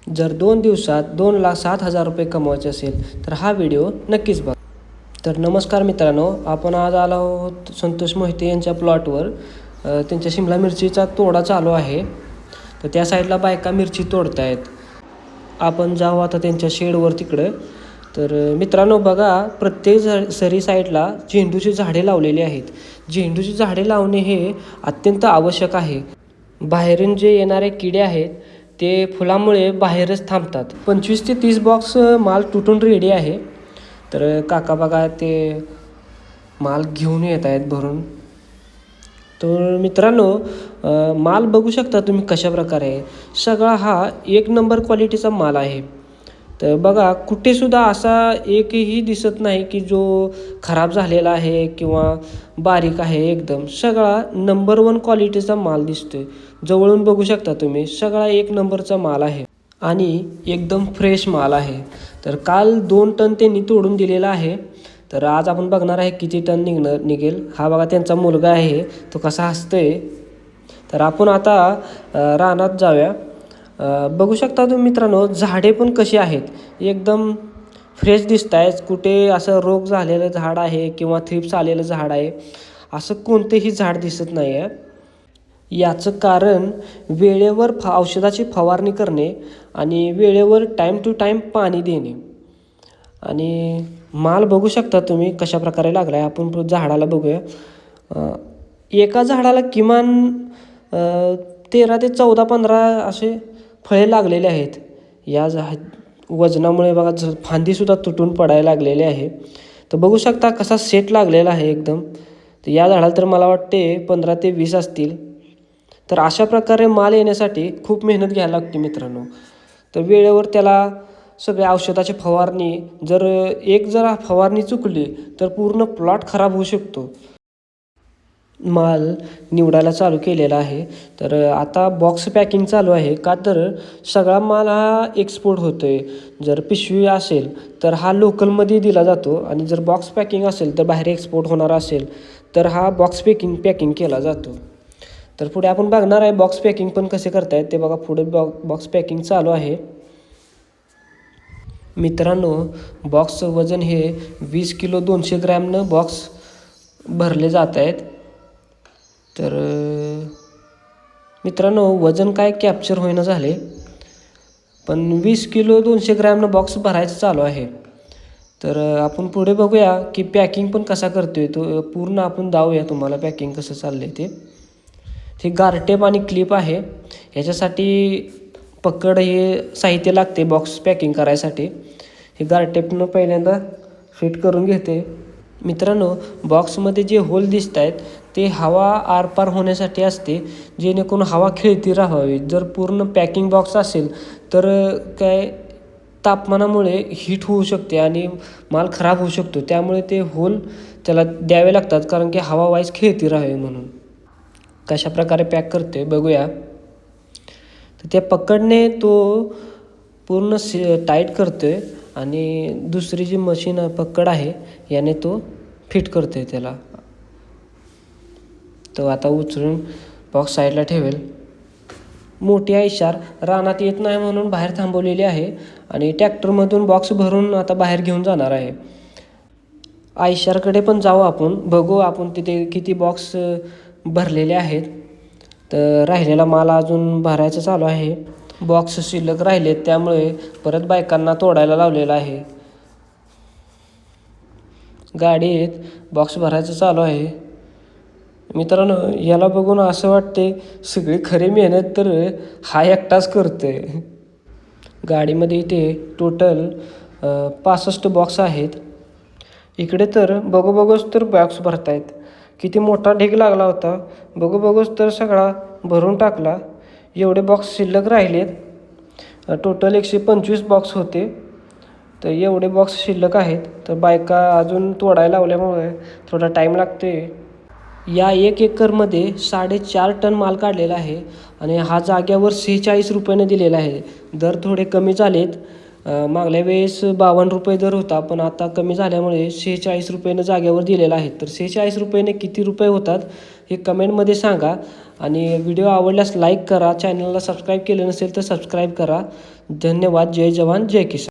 जर 2 दिवसात 2,07,000 रुपये कमवायचे असेल तर हा व्हिडिओ नक्कीच बघा. तर नमस्कार मित्रांनो, आपण आज आलो आहोत संतोष मोहिते यांच्या प्लॉटवर. त्यांच्या शिमला मिरचीचा तोडा चालू आहे. तर त्या साईडला बायका मिरची तोडत आहेत. आपण जाऊ आता त्यांच्या शेडवर तिकडं. तर मित्रांनो बघा, प्रत्येक सरी साईडला झेंडूची झाडे लावलेली आहेत. झेंडूची झाडे लावणे हे अत्यंत आवश्यक आहे. बाहेरून जे येणारे किडे आहेत ते फुलामुळे बाहेरच थांबतात. 25 ते 30 बॉक्स माल तुटून रेडी आहे. तर काका बघा ते माल घेऊन येत आहेत भरून. तर मित्रांनो, माल बघू शकता तुम्ही कशा प्रकारे आहे. सगळा हा एक नंबर क्वालिटीचा माल आहे. तर बघा, कुठेसुद्धा असा एकही दिसत नाही की जो खराब झालेला आहे किंवा बारीक आहे. एकदम सगळा नंबर 1 क्वालिटीचा माल दिसतोय. जवळून बघू शकता तुम्ही, सगळा एक नंबरचा माल आहे आणि एकदम फ्रेश माल आहे. तर काल 2 टन त्यांनी तोडून दिलेला आहे. तर आज आपण बघणार आहे किती टन निघेल. हा बघा त्यांचा मुलगा आहे, तो कसा हसतोय. तर आपण आता रानात जाऊया. बघू शकता तुम्ही मित्रांनो, झाडे पण कशी आहेत, एकदम फ्रेश दिसत आहेत. कुठे असं रोग झालेलं झाड आहे किंवा थ्रिप्स आलेलं झाड आहे असं कोणतेही झाड दिसत नाही आहे. याचं कारण वेळेवर औषधाची फवारणी करणे आणि वेळेवर टाईम टू टाईम पाणी देणे. आणि माल बघू शकता तुम्ही कशा प्रकारे लागला आहे. आपण झाडाला बघूया. एका झाडाला किमान 13 ते 14-15 असे फळे लागलेले आहेत. या वजनामुळे बघा फांदीसुद्धा तुटून पडायला लागलेली आहे. तर बघू शकता कसा सेट लागलेला आहे एकदम. तर या झाडाला तर मला वाटते 15 ते 20 असतील. तर अशा प्रकारे माल येण्यासाठी खूप मेहनत घ्यायला लागते मित्रांनो. तर वेळेवर त्याला सगळ्या औषधाची फवारणी, जर फवारणी चुकली तर पूर्ण प्लॉट खराब होऊ शकतो. माल निवडायला चालू केलेला आहे. तर आता बॉक्स पॅकिंग चालू आहे. का तर सगळा माल हा एक्सपोर्ट होतो आहे. जर पिशवी असेल तर हा लोकलमध्ये दिला जातो आणि जर बॉक्स पॅकिंग असेल तर बाहेर एक्सपोर्ट होणार असेल तर हा बॉक्स पॅकिंग केला जातो. तर पुढे आपण बघणार आहे बॉक्स पॅकिंग पण कसे करतायत ते बघा. पुढे बॉक्स पॅकिंग चालू आहे. मित्रांनो, बॉक्सचं वजन हे 20 किलो 200 ग्रॅमनं बॉक्स भरले जात आहेत. तर मित्रांनो, वजन काय कॅप्चर होईना झाले, पण 20 किलो 200 ग्रॅमनं बॉक्स भरायचं चालू आहे. तर आपण पुढे बघूया की पॅकिंग पण कसा करतोय तो. पूर्ण आपण दावूया तुम्हाला पॅकिंग कसं चाललं आहे ते. हे गारटेप आणि क्लिप आहे. ह्याच्यासाठी पकड हे साहित्य लागते बॉक्स पॅकिंग करायसाठी. हे गारटेपनं पहिल्यांदा फिट करून घेते. मित्रांनो, बॉक्समध्ये जे होल दिसत आहेत ते हवा आरपार होण्यासाठी असते, जेणेकरून हवा खेळती राहावी. जर पूर्ण पॅकिंग बॉक्स असेल तर काय तापमानामुळे हीट होऊ शकते आणि माल खराब होऊ शकतो. त्यामुळे ते होल त्याला द्यावे लागतात, कारण की हवा वाईज खेळती राहावी म्हणून. कशा प्रकारे पॅक करते बघूया. तर त्या पकडने तो पूर्ण टाईट करतोय आणि दुसरी जी मशीन पकड आहे याने तो फिट करतोय त्याला. तो आता उचलून बॉक्स साईडला ठेवेल. मोठी आयशार रानात येत नाही म्हणून बाहेर थांबवलेली आहे आणि ट्रॅक्टरमधून बॉक्स भरून आता बाहेर घेऊन जाणार आहे. आयशारकडे पण जाऊ आपण, बघू आपण तिथे किती बॉक्स भरलेले आहेत. तर राहिलेला माल अजून भरायचं चालू आहे. बॉक्स शिल्लक राहिलेत त्यामुळे परत बायकांना तोडायला लावलेला आहे. गाडीत बॉक्स भरायचं चालू आहे. मित्रांनो, याला बघून असं वाटते सगळी खरी मेहनत तर हा एकटाच करतोय. गाडीमध्ये इथे टोटल 65 बॉक्स आहेत. इकडे तर बघूच तर बॉक्स भरतायत. किती मोठा ढीग लागला होता, बघूच तर सगळा भरून टाकला. एवढे बॉक्स शिल्लक राहिलेत. टोटल 125 बॉक्स होते, तर एवढे बॉक्स शिल्लक आहेत. तर बायका अजून तोडायला लावल्यामुळे थोडा टाईम लागते. या 1 एकरमध्ये 4.5 टन माल काढलेला आहे आणि हा जाग्यावर 46 रुपयाने दिलेला आहे. दर थोडे कमी झालेत. मागल्या वेळेस 52 रुपये दर होता, पण आता कमी झाल्यामुळे 46 रुपयानं जाग्यावर दिलेला आहे. तर 46 रुपयाने किती रुपये होतात हे कमेंटमध्ये सांगा. आणि व्हिडिओ आवडल्यास लाईक करा. चॅनलला सबस्क्राईब केलं नसेल तर सबस्क्राईब करा. धन्यवाद. जय जवान जय किसान.